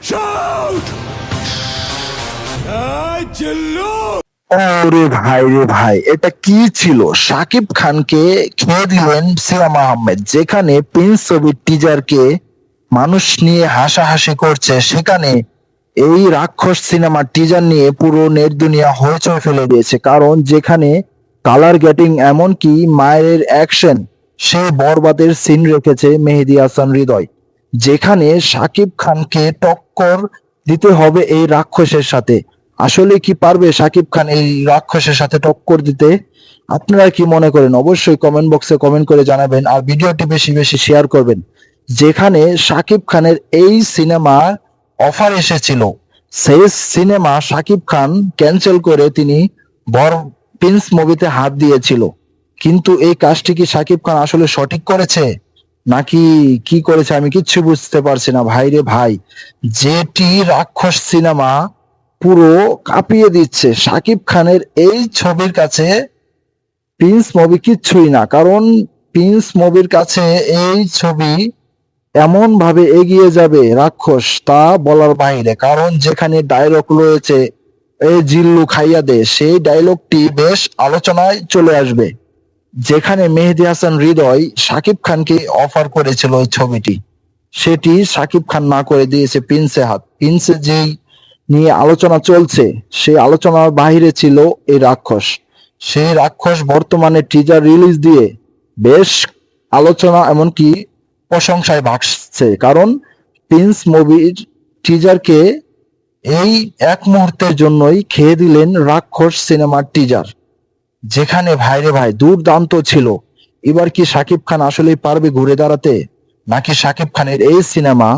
Shoot! চিল্লু! ওরে ভাই রে ভাই, এটা কি ছিল? শাকিব খানকে খেয়ে দিলেন সিয়াম আহমেদ। যেখানে প্রিন্স ছবির টিজারকে মানুষ নিয়ে হাসাহাসি করছে, সেখানে এই রাক্ষস সিনেমার টিজার নিয়ে পুরো নেট দুনিয়া হইচই ফেলে দিয়েছে। কারণ যেখানে কালার গেটিং এমনকি মায়ের অ্যাকশন, সেই বরবাদের সিন রেখেছে মেহেদী হাসান হৃদয়। যেখানে শাকিব খানকে টক্কর দিতে হবে এই রাক্ষসের সাথে। আসলে কি পারবে শাকিব খান এই রাক্ষসের সাথে টক্কর দিতে? আপনারা কি মনে করেন? অবশ্যই কমেন্ট বক্সে কমেন্ট করে জানাবেন, আর ভিডিওটি বেশি বেশি শেয়ার করবেন। যেখানে শাকিব খানের এই সিনেমার অফার এসেছিল, সেই সিনেমা শাকিব খান ক্যান্সেল করে তিনি বর প্রিন্স মুভিতে হাত দিয়েছিল। কিন্তু এই কাজটি কি শাকিব খান আসলে সঠিক করেছে নাকি কি করেছে আমি কিচ্ছু বুঝতে পারছি না ভাই রে ভাই। যেটি রাক্ষস সিনেমা পুরো কাঁপিয়ে দিচ্ছে, শাকিব খানের এই ছবির কাছে প্রিন্স মুভি কিচ্ছুই না। কারণ প্রিন্স মুভির কাছে এই ছবি এমন ভাবে এগিয়ে যাবে রাক্ষস, তা বলার বাইরে। কারণ যেখানে ডায়লগ রয়েছে এই জিল্লু খাইয়া দে, সেই ডায়লগটি বেশ আলোচনায় চলে আসবে। যেখানে মেহেদী হাসান হৃদয় শাকিব খানকে অফার করেছিল ওই ছবিটি, সেটি শাকিব খান না করে দিয়েছে প্রিন্সে হাত। প্রিন্সে যেই নিয়ে আলোচনা চলছে, সেই আলোচনার বাহিরে ছিল এই রাক্ষস। সেই রাক্ষস বর্তমানে টিজার রিলিজ দিয়ে বেশ আলোচনা এমনকি প্রশংসায় ভাসছে। কারণ প্রিন্স মুভির টিজারকে এই এক মুহূর্তের জন্যই খেয়ে দিলেন রাক্ষস সিনেমার টিজার। যেখানে ভাইরে ভাই দুর্দান্ত ছিল। এবার কি শাকিব খান আসলেই পারবে ঘুরে দাঁড়াতে, নাকি শাকিব খানের এই সিনেমা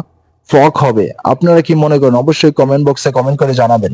ফ্লপ হবে? আপনারা কি মনে করেন? অবশ্যই কমেন্ট বক্সে কমেন্ট করে জানাবেন।